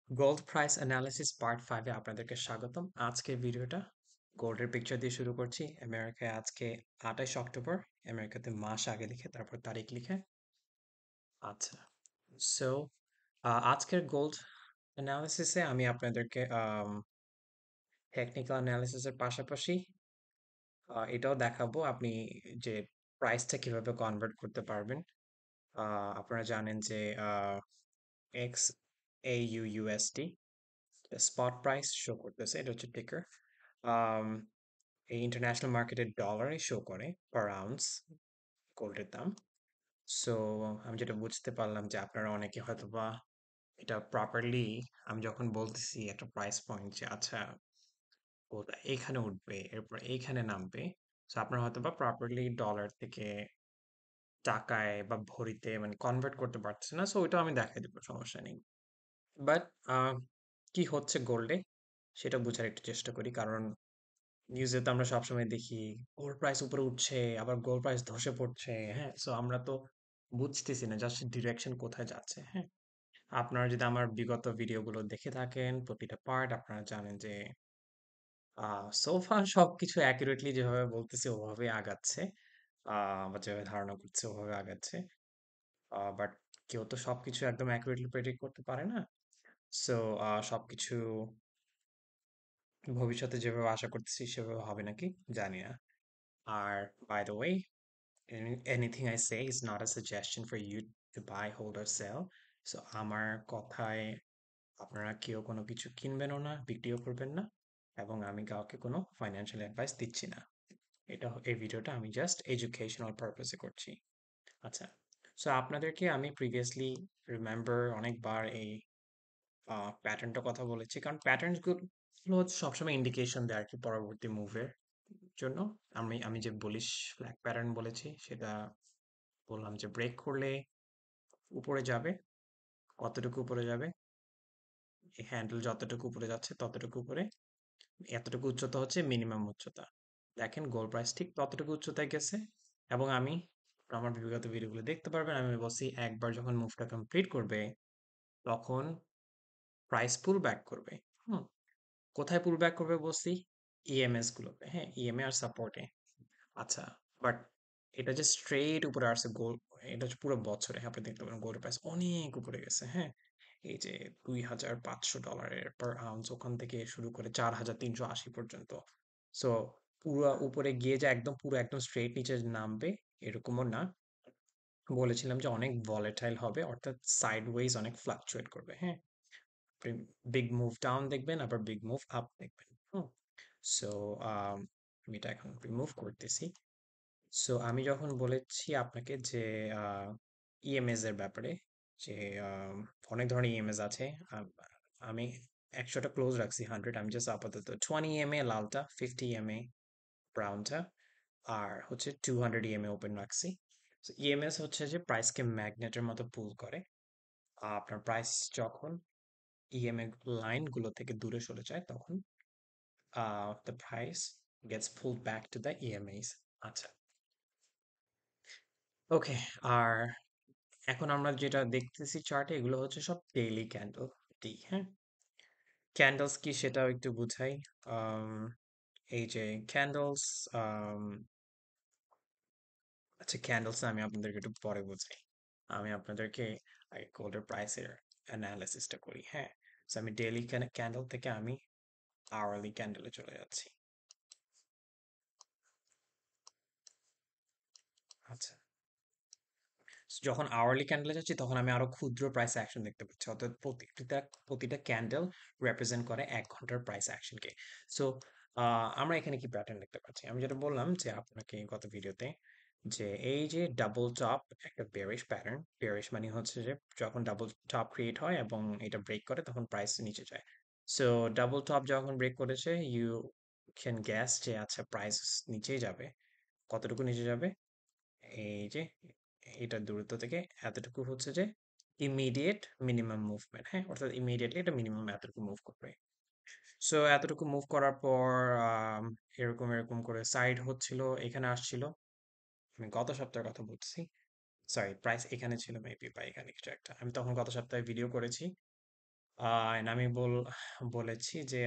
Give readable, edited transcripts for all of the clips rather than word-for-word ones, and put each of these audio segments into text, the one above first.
Gold price analysis part 5 এ আপনাদেরকে স্বাগতম। আজকের ভিডিওটা গোল্ডের পিকচার দিয়ে শুরু করছি। আমেরিকায় আজকে 28 অক্টোবর, আমেরিকাতে মাস আগে লিখে তারপর তারিখ লিখে। আচ্ছা, সো আজকের গোল্ড অ্যানালিসিসে আমি আপনাদেরকে টেকনিক্যাল অ্যানালিসিসের পাশাপাশি এটাও দেখাবো আপনি যে প্রাইসটা কিভাবে কনভার্ট করতে পারবেন। আপনারা জানেন যে x AU USD spot price show করতেছে, এটা হচ্ছে টিকার। এই ইন্টারন্যাশনাল মার্কেটে ডলারে শো করে পার আউন্স গোল্ডের দাম। সো আমি যেটা বুঝতে পারলাম যে আপনারা অনেকে হয়তো বা এটা প্রপারলি, আমি যখন বলতেছি একটা প্রাইস পয়েন্ট যে আচ্ছা গোল্ড এইখানে উঠবে এরপর এইখানে নামবে, সো আপনারা হয়তো বা প্রপারলি ডলার থেকে টাকায় বা ভরিতে মানে কনভার্ট করতে পারছে না। সো ওইটা আমি দেখাই দেবো, সমস্যা নেই। বাট কি হচ্ছে গোল্ডে সেটা বোঝার একটু চেষ্টা করি, কারণ নিউজে তো আমরা সবসময় দেখি গোল্ড প্রাইস উপরে উঠছে আবার গোল্ড প্রাইস ধসে পড়ছে। হ্যাঁ, সো আমরা তো বুঝতেছি না জাস্ট ডিরেকশন কোথায় যাচ্ছে। হ্যাঁ, আপনারা যদি আমার বিগত ভিডিওগুলো দেখে থাকেন প্রতিটা পার্ট, আপনারা জানেন যে সোফা সবকিছু অ্যাকুরেটলি যেভাবে বলতেছে ওভাবে আগাচ্ছে, বা যেভাবে ধারণা করছে ওভাবে আগাচ্ছে। বাট কেউ তো সবকিছু একদম অ্যাকুরেটলি প্রেডিক্ট করতে পারে না। সো সবকিছু ভবিষ্যতে যেভাবে আশা করতেছি সেভাবে হবে নাকি জানি না। আর by the way, anything I say is not a suggestion for you to buy, hold or sell. So আমার কথায় আপনারা কেউ কোনো কিছু কিনবেনও না, বিক্রিও করবেন না, এবং আমি কাউকে কোনো ফাইন্যান্সিয়াল অ্যাডভাইস দিচ্ছি না। এই ভিডিওটা আমি জাস্ট এডুকেশনাল পারপাসে করছি। আচ্ছা, সো আপনাদেরকে আমি প্রিভিয়াসলি রিমেম্বার অনেকবার এই প্যাটার্নটার কথা বলেছি, কারণ প্যাটার্নসগুলো হচ্ছে সবসময় ইন্ডিকেশন দেয় আর কি পরবর্তী মুভের জন্য। আমি যে বুলিশ ফ্ল্যাগ প্যাটার্ন বলেছি সেটা বললাম যে ব্রেক করলে উপরে যাবে। কতটুকু উপরে যাবে? এই হ্যান্ডেল যতটুকু উপরে যাচ্ছে ততটুকু উপরে, এতটুকু উচ্চতা হচ্ছে মিনিমাম উচ্চতা। দেখেন গোল্ড প্রাইস ঠিক ততটুকু উচ্চতায় গেছে, এবং আমি আমার বিগত ভিডিওগুলো দেখতে পারবেন আমি বলছি একবার যখন মুভটা কমপ্লিট করবে তখন প্রাইস পুল ব্যাক করবে। হুম, কোথায় পুল ব্যাক করবে বলছি? ইএমএস গুলোতে, হ্যাঁ, ইএমএ আর সাপোর্টে। আচ্ছা, বাট এটা যে স্ট্রেট উপরে আসছে গোল্ড, এটা হচ্ছে পুরো বছরে আপনি দেখতে পারেন গোল্ড প্রাইস অনেক উপরে গেছে। হ্যাঁ, এই যে $2,500 পার আউন্স, ওখান থেকে শুরু করে 4,380 পর্যন্ত। সো পুরো উপরে গিয়ে যে একদম পুরো একদম স্ট্রেট নিচে নামবে এরকমও না। বলেছিলাম যে অনেক ভলেটাইল হবে, অর্থাৎ সাইডওয়েজ অনেক ফ্লাকচুয়েট করবে। হ্যাঁ, বিগ মুভ ডাউন দেখবেন আবার বিগ মুভ আপ দেখবেন। হুম, সো আমি এটা এখন রিমুভ করতেছি। সো আমি যখন বলেছি আপনাকে যে ইএমএস এর ব্যাপারে, যে আহ, অনেক ধরনের ইএমএস আছে। আম- আমি 100টা ক্লোজ রাখছি, 100, আমি জাস্ট আপাতত 20 EMA লালটা, 50 EMA ব্রাউনটা, আর হচ্ছে 200 EMA ওপেন রাখছি। ইএমএস হচ্ছে যে প্রাইসকে ম্যাগনেটের মতো পুল করে। আপনার প্রাইস যখন ইএমএ লাইনগুলো থেকে দূরে সরে যায় তখন the price gets pulled back to the EMAs. আচ্ছা, ওকে। আর এখন আমরা যেটা দেখতেছি চার্টে এগুলো হচ্ছে সব ডেইলি ক্যান্ডেল টি। হ্যাঁ, ক্যান্ডেলস কি সেটাও একটু বুঝাই। আম, এই যে ক্যান্ডেলস, আচ্ছা ক্যান্ডেলস আমি আপনাদেরকে একটু পরে বুঝাই। আমি আপনাদেরকে গোল্ডের প্রাইসের অ্যানালিসিসটা করি। হ্যাঁ, so আমি ডেইলি ক্যান্ডেল থেকে আমি আওয়ারলি ক্যান্ডেলে চলে যাচ্ছি। আচ্ছা, যখন আওয়ারলি ক্যান্ডেলে যাচ্ছি তখন আমি আরো ক্ষুদ্র প্রাইস অ্যাকশন দেখতে পাচ্ছি, অর্থাৎ প্রতিটা ক্যান্ডেল রিপ্রেজেন্ট করে 1 ঘন্টার প্রাইস অ্যাকশনকে। সো আমরা এখানে কি প্যাটার্ন দেখতে পাচ্ছি, আমি যেটা বললাম যে আপনাকে গত ভিডিওতে, যে এই যে ডাবল টপ একটা বেয়ারিশ প্যাটার্ন। বেয়ারিশ মানে হচ্ছে যে যখন ডাবল টপ ক্রিয়েট হয় এবং এটা ব্রেক করে তখন প্রাইস নিচে যায়। সো ডাবল টপ যখন ব্রেক করেছে, ইউ ক্যান গ্যাস যে আচ্ছা প্রাইস নিচেই যাবে। কতটুকু নিচে যাবে? এই যে এটার দূরত্ব থেকে এতটুকু হচ্ছে যে ইমিডিয়েট মিনিমাম মুভমেন্ট। হ্যাঁ, অর্থাৎ ইমিডিয়েটলি এটা মিনিমাম এতটুকু মুভ করবে। সো এতটুকু মুভ করার পর এরকম এরকম করে সাইড হচ্ছিল, এখানে আসছিল। আমি গত সপ্তাহের কথা বলছি, সরি প্রাইস এখানে ছিল মেবি বা এখানে কিছু একটা, আমি তখন গত সপ্তাহে ভিডিও করেছি। and আমি বলেছি যে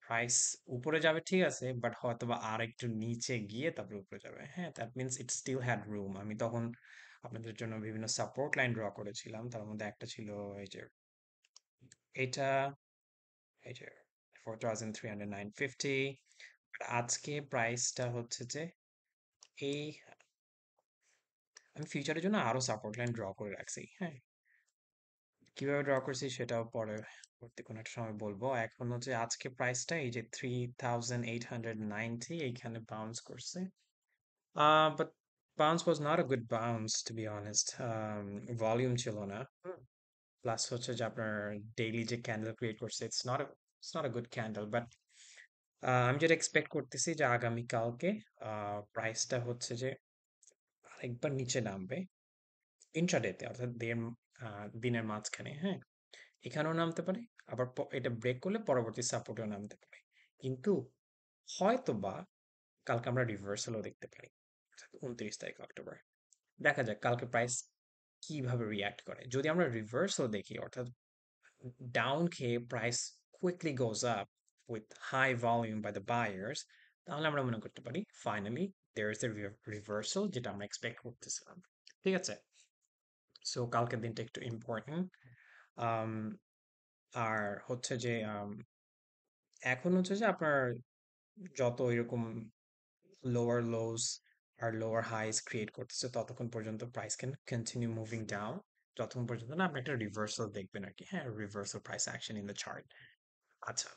প্রাইস উপরে যাবে ঠিক আছে, বাট হয়তো বা আর একটু নিচে গিয়ে তারপরে উপরে যাবে। হ্যাঁ, that means it still had room. আমি তখন আপনাদের জন্য বিভিন্ন সাপোর্ট লাইন ড্র করেছিলাম, তার মধ্যে একটা ছিল এই যে এটা, এই যে 4,309.50। আজকে প্রাইসটা হচ্ছে যে এই, আমি ফিউচারের জন্য আরো সাপোর্ট লাইন ড্র করে রাখছি। হ্যাঁ, কিভাবে ড্র করছি সেটাও পরে পরবর্তী কোনো একটা সময় বলবো। এখন হচ্ছে আজকে প্রাইসটা এই যে 3,890 এইখানে বাউন্স করছে। But bounce was not a good bounce to be honest. Volume ছিল না। প্লাস হচ্ছে যে আপনার ডেইলি যে ক্যান্ডেল ক্রিয়েট করছে, it's not a good candle, but আমি যেটা এক্সপেক্ট করতেছি যে আগামীকালকে প্রাইসটা হচ্ছে যে আরেকবার নিচে নামবে ইন্ট্রাডেতে, অর্থাৎ দিনের মাঝখানে। হ্যাঁ, এখানেও নামতে পারে, আবার এটা ব্রেক করলে পরবর্তী সাপোর্টেও নামতে পারে। কিন্তু হয়তো বা কালকে আমরা রিভার্সালও দেখতে পারি, 29 তারিখ অক্টোবর। দেখা যাক কালকে প্রাইস কিভাবে রিয়্যাক্ট করে। যদি আমরা রিভার্সাল দেখি, অর্থাৎ ডাউন খেয়ে price quickly goes up with high volume by the buyers, তাহলে আমরা মনে করতে পারি finally there is a reversal, যেটা আমরা এক্সপেক্ট করতেছিলাম। ঠিক আছে, সো কালকের দিনটা একটু ইম্পর্টেন্ট। আর হচ্ছে যে এখন হচ্ছে যে আপনার যত এরকম লোয়ার লোস আর লোয়ার হাইস ক্রিয়েট করতেছে, ততক্ষণ পর্যন্ত price can continue moving down, যতক্ষণ পর্যন্ত না আপনি একটা রিভার্সাল দেখবেন আর কি। হ্যাঁ, reversal price action in the chart. আচ্ছা,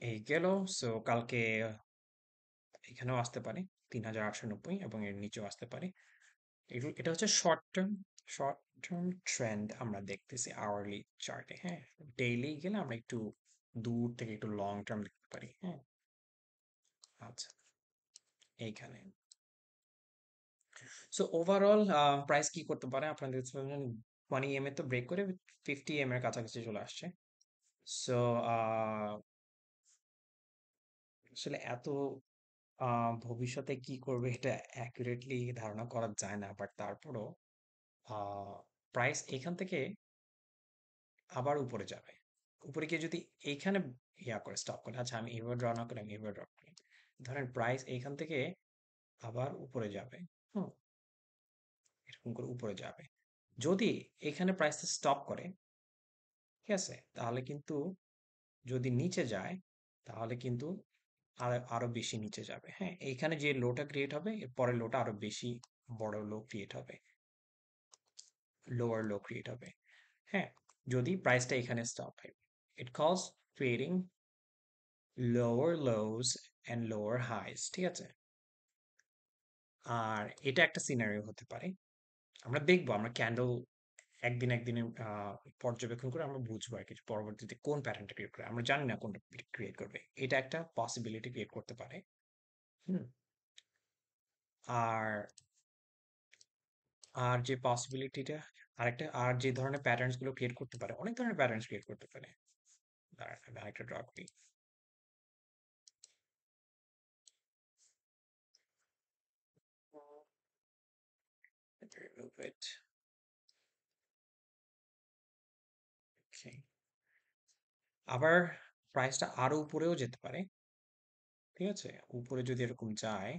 এই গেল। সো কালকে এখানেও আসতে পারে 3,890, এবং এর নিচেও আসতে পারে। এটা হচ্ছে শর্ট টার্ম ট্রেন্ড আমরা দেখতেছি আওয়ারলি চার্টে। হ্যাঁ, ডেইলি গেলে আমরা একটু দূর থেকে একটু লং টার্ম দেখতে পারি। হ্যাঁ, আচ্ছা, এইখানে সো ওভারঅল প্রাইস কি করতে পারে আপনারা দেখতে পাচ্ছেন, 20 এম এ তো ব্রেক করে 50 এম এর কাছাকাছি চলে আসছে। সো আসলে এত ভবিষ্যতে কি করবে এটা অ্যাকুরেটলি ধারণা করা যায় না, বাট তারপরও প্রাইস এখান থেকে আবার উপরে যাবে। উপরে গিয়ে যদি এইখানে করে স্টপ করে, আচ্ছা আমি এভাবে ড্র না করে আমি এভাবে ড্র করি, ধরেন প্রাইস এইখান থেকে আবার উপরে যাবে। হুম, এরকম করে উপরে যাবে। যদি এখানে প্রাইসটা স্টপ করে, ঠিক আছে, তাহলে কিন্তু যদি নিচে যায়, তাহলে কিন্তু আরো বেশি নিচে যাবে। হ্যাঁ, এইখানে যে লোটা ক্রিয়েট হবে, এর পরের লোটা আরো বেশি বড় লো ক্রিয়েট হবে, লোয়ার লো ক্রিয়েট হবে। হ্যাঁ, যদি প্রাইসটা এখানে স্টপ হয়, it calls creating lower lows and lower highs. ঠিক আছে, আর এটা একটা সিনারিও হতে পারে। আমরা দেখবো, আমরা ক্যান্ডেল একদিন একদিনে পর্যবেক্ষণ করে আমরা বুঝবো আর কি পরবর্তীতে কোন প্যাটার্নটা ক্রিয়েট করে। আমরা জানি না কোনটা ক্রিয়েট করবে, এটা একটা পসিবিলিটি ক্রিয়েট করতে পারে। হুম, আর আর যে পসিবিলিটিটা, আর যে ধরনের প্যাটার্নস গুলো ক্রিয়েট করতে পারে, অনেক ধরনের প্যাটার্নস ক্রিয়েট করতে পারে। দাঁড়ান, আমি আরেকটা ড্র করি। Let me remove it. Okay. আবার প্রাইসটা আরো উপরেও যেতে পারে। ঠিক আছে, উপরে যদি এরকম যায়,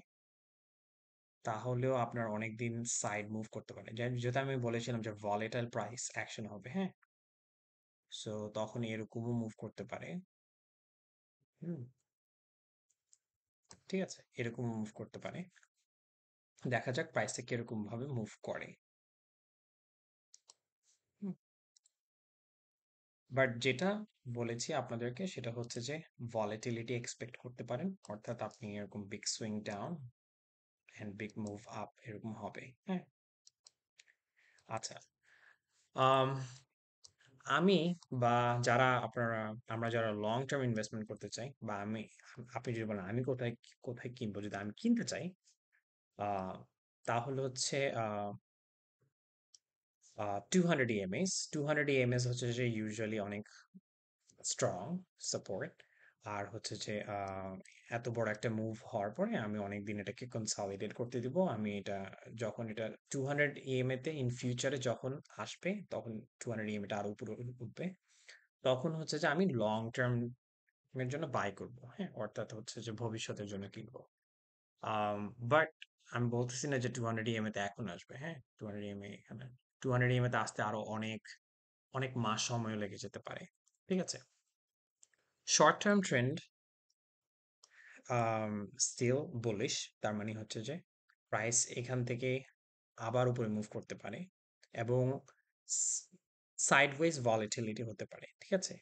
তাহলেও আপনার অনেকদিন সাইড মুভ করতে পারে। যেটা আমি বলেছিলাম যে ভলেটাইল প্রাইস অ্যাকশন হবে। হ্যাঁ, সো তখন এরকমও মুভ করতে পারে। হুম, ঠিক আছে, এরকম মুভ করতে পারে। দেখা যাক প্রাইসটা কিরকম ভাবে মুভ করে। বাট যেটা বলেছি আপনাদেরকে সেটা হচ্ছে যে ভলাটিলিটি এক্সপেক্ট করতে পারেন, অর্থাৎ আপনি এরকম big swing down and big move up এরকম হবে। হ্যাঁ, আচ্ছা, আম, আমি বা যারা আপনারা, আমরা যারা লং টার্ম ইনভেস্টমেন্ট করতে চাই, বা আপনি যদি বলেন আমি কোথায় কোথায় কিনবো, যদি আমি কিনতে চাই, আহ, তাহলে হচ্ছে 200 EMS হচ্ছে যে ইউজুয়ালি অনেক স্ট্রং সাপোর্ট। আর হচ্ছে যে এত বড় একটা মুভ হওয়ার পরে আমি অনেক দিন এটাকে কনসলিডেট করতে দিব। আমি এটা যখন এটা 200 ইএমএ তে ইন ফিউচারে যখন আসবে, তখন 200 ইএমএ টা আরো উপরে উঠবে, তখন হচ্ছে যে আমি লং টার্ম এর জন্য বাই করব। হ্যাঁ, অর্থাৎ হচ্ছে যে ভবিষ্যতের জন্য কিনবো। বাট আমি বলতেছি না যে 200 ইএমএ তে এখন আসবে। হ্যাঁ, 200 ইএমএ এখানে 200 ইএমএ তে আসতে আরো অনেক অনেক মাস সময় লেগে যেতে পারে। ঠিক আছে, short term trend still bullish. তার মানে হচ্ছে যে প্রাইস এখান থেকে আবার উপরে মুভ করতে পারে, এবং সাইডওয়েজ ভলিটিলিটি হতে পারে। ঠিক আছে,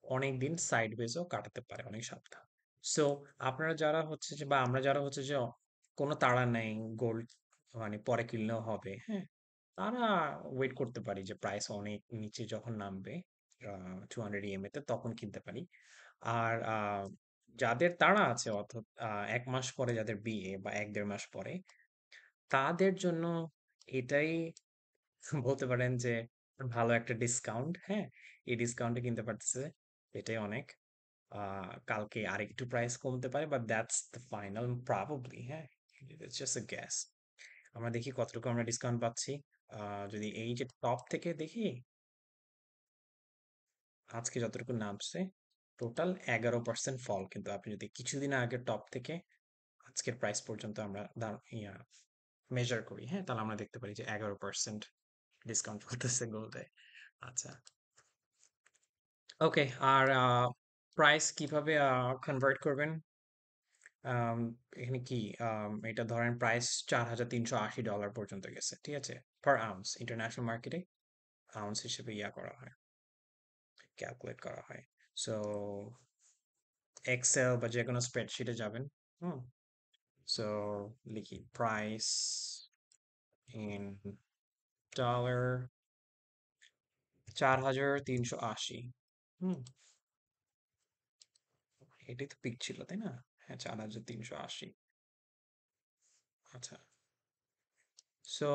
অনেক দিন সাইডওয়েজও কাটাতে পারে অনেক সপ্তাহ। সো আপনারা যারা হচ্ছে যে, বা আমরা যারা হচ্ছে যে কোনো তাড়া নেই, গোল্ড মানে পরে কিনলেও হবে, হ্যাঁ, তারা ওয়েট করতে পারি যে প্রাইস অনেক নিচে যখন নামবে 200 ইএমএ তে, তখন কিনতে পারি। আর যাদের তাড়া আছে, অর্থাৎ 1 মাস পরে যাদের বিয়ে বা 1-1.5 মাস পরে, তাদের জন্য এটাই বলতে পারেন যে ভালো একটা ডিসকাউন্ট। হ্যাঁ, এই ডিসকাউন্টে কিনতে পারতেছে, এটাই অনেক। কালকে আরেকটু প্রাইস কমতে পারে, but that's the final probably. হ্যাঁ, ইটস জাস্ট আ গ্যাস। আমরা দেখি কতটুকু আমরা ডিসকাউন্ট পাচ্ছি। যদি এই যে টপ থেকে দেখি, আজকে যতটুকু নামছে, টোটাল 11% ফল। কিন্তু আপনি যদি কিছুদিন আগে টপ থেকে আজকের প্রাইস পর্যন্ত আমরা মেজার করি, হ্যাঁ, তাহলে আমরা দেখতে পারি যে 11% ডিসকাউন্ট করতেছে গোল্ডে। আচ্ছা, ওকে। আর প্রাইস কিভাবে কনভার্ট করবেন? আম, এখানে কি এটা ধরেন প্রাইস $4,380 পর্যন্ত গেছে, ঠিক আছে, পার আউন্স। ইন্টারন্যাশনাল মার্কেটে আউন্স হিসেবে করা হয়, ক্যালকুলেট করা হয়। সো এক্সেল বা যে কোনো স্প্রেডশিটে যাবেন। হুম, সো লিখি প্রাইস ইন ডলার 4,380। হুম, এটাই তো পিক ছিল, তাই না? হ্যাঁ, 4,380। আচ্ছা, সো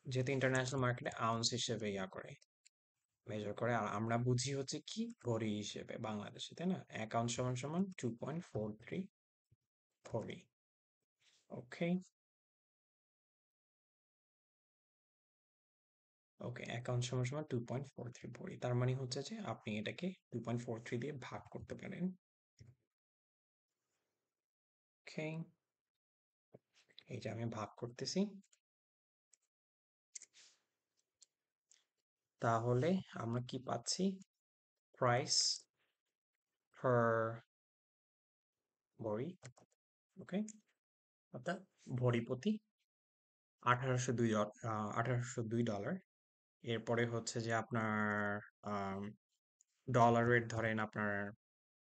যেহেতু ইন্টারন্যাশনাল মার্কেটে আউন্স হিসেবে করে, মেজার করে, আর আমরা বুঝি হচ্ছে কি ভরি হিসেবে বাংলাদেশে, তাই না? এক আউন্স সমান সমান 2.43 ভরি। ওকে, ওকে, এক আউন্স সমান সমান 2.43 ভরি। তার মানে হচ্ছে যে আপনি এটাকে 2.43 দিয়ে ভাগ করতে পারেন। ওকে, এই যে আমি ভাগ করতেছি, তাহলে আমরা কি পাচ্ছি? প্রাইস পার ভরি। ওকে, অর্থাৎ ভরি প্রতি 1802 ডলার। এরপরে হচ্ছে যে আপনার ডলার রেট ধরেন আপনার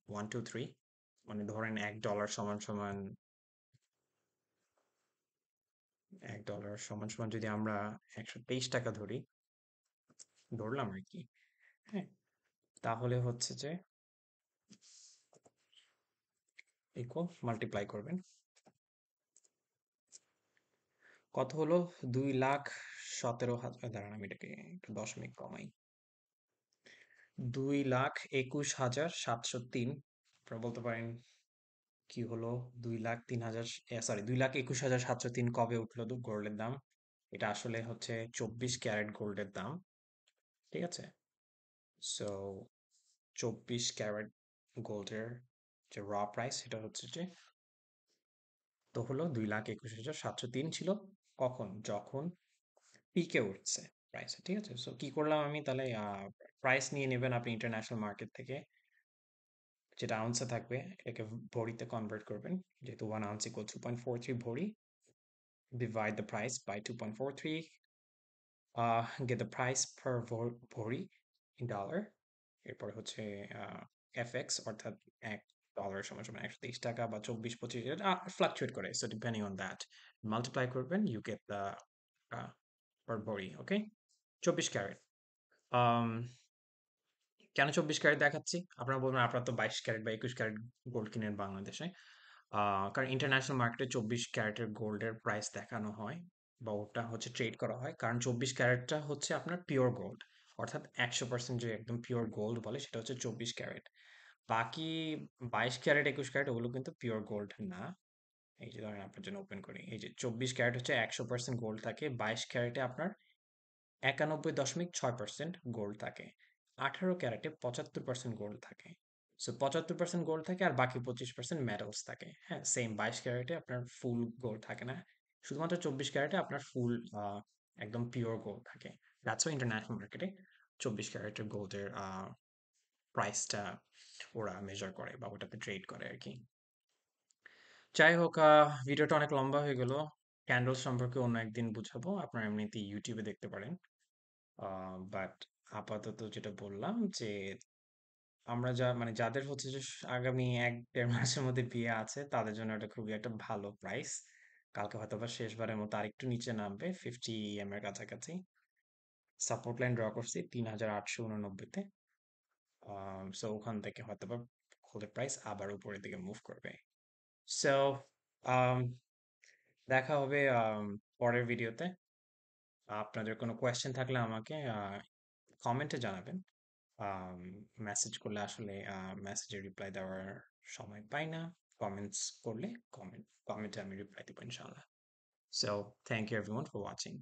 1 2 3, মানে ধরেন $1 সমান সমান, $1 সমান সমান যদি আমরা 123 টাকা ধরি, ধরলাম আর কি। হ্যাঁ, তাহলে হচ্ছে যে ইকুয়াল মাল্টিপ্লাই করবেন, কত হলো? 2,17,000। দাঁড়ান, আমি এটাকে একটু দশমিক কমাই। 2,21,703। আপনারা বলতে পারেন কি হলো? 2,03,000, সরি, 2,21,703 কবে উঠলো গোল্ডের দাম? এটা আসলে হচ্ছে 24 ক্যারেট গোল্ডের দাম। ঠিক আছে, সো 24 ক্যারেট গোল্ডের যে র প্রাইস, সেটা হচ্ছে যে, তো হলো 2,21,703 ছিল। কখন? যখন পিকে উঠছে প্রাইস। ঠিক আছে, সো কি করলাম আমি তাহলে? প্রাইস নিয়ে নেবেন আপনি ইন্টারন্যাশনাল মার্কেট থেকে, যেটা আউন্সে থাকবে এটাকে ভরিতে কনভার্ট করবেন। যেহেতু 1 আউন্স ইকুয়াল 2.43 ভরি, divide the price by 2.43, get the price per ভরি in dollar। এরপরে হচ্ছে এফএক্স, অর্থাৎ $1 সমান সমান 123 টাকা বা 24-25, এটা ফ্লাকচুয়েট করে, so depending on that multiply করবেন, ইউ গেট দ্য পার ভরি। ওকে, 24 ক্যারেট। কেন 24 ক্যারেট দেখাচ্ছি? আপনারা বলবেন আপনারা তো 22 ক্যারেট বা 21 ক্যারেট গোল্ড কিনেন বাংলাদেশে। কারণ ইন্টারন্যাশনাল মার্কেটে 24 ক্যারেটের গোল্ডের প্রাইস দেখানো হয়, বা ওটা হচ্ছে ট্রেড করা হয়, কারণ 24 ক্যারেটটা হচ্ছে আপনার পিওর গোল্ড। অর্থাৎ 100% যে একদম পিওর গোল্ড বলে সেটা হচ্ছে 24 ক্যারেট। বাকি 22 ক্যারেট 21 ক্যারেট ওগুলো কিন্তু পিওর গোল্ড না। এই যে ধরেন আপনার জন্য ওপেন করি, এই যে 24 ক্যারেট হচ্ছে 100% গোল্ড থাকে, 22 ক্যারেটে আপনার 91.6% গোল্ড থাকে, 18 ক্যারেটে 75% গোল্ড থাকে। সো 75% গোল্ড থাকে আর বাকি 25% মেটালস থাকে। হ্যাঁ, সেম 22 ক্যারেটে আপনার ফুল গোল্ড থাকে না, শুধুমাত্র 24 ক্যারেটে আপনার ফুল একদম পিওর গোল্ড থাকে। দ্যাটস ওয়াই ইন্টারন্যাশনাল মার্কেটে 24 ক্যারেটের গোল্ডের প্রাইসটা ওরা মেজার করে বা ওটাতে ট্রেড করে আর কি। যাই হোক, ভিডিওটা অনেক লম্বা হয়ে গেল। ক্যান্ডেল সম্পর্কে অন্য একদিন বুঝাবো, আপনারা এমনিতে ইউটিউবে দেখতে পারেন। বাট আপাতত যেটা বললাম যে আমরা মানে যাদের হচ্ছে যে আগামী 1-1.5 মাসের মধ্যে বিয়ে আছে তাদের জন্য এটা খুবই একটা ভালো প্রাইস। কালকে হয়তো বা শেষবারের মতো আরেকটু নিচে নামবে 50 এর কাছাকাছি। সাপোর্ট লাইন ড্র করছি 3889-তে। সো ওখান থেকে হয়তো বা গোল্ডের প্রাইস আবার উপরের দিকে মুভ করবে। সো দেখা হবে পরের ভিডিওতে। আপনাদের কোনো কোয়েশ্চেন থাকলে আমাকে কমেন্টে জানাবেন। মেসেজ করলে আসলে মেসেজে রিপ্লাই দেওয়ার সময় পাই না। কমেন্টস করলে কমেন্টে আমি রিপ্লাই দেবো ইনশাল্লাহ। So thank you everyone for watching.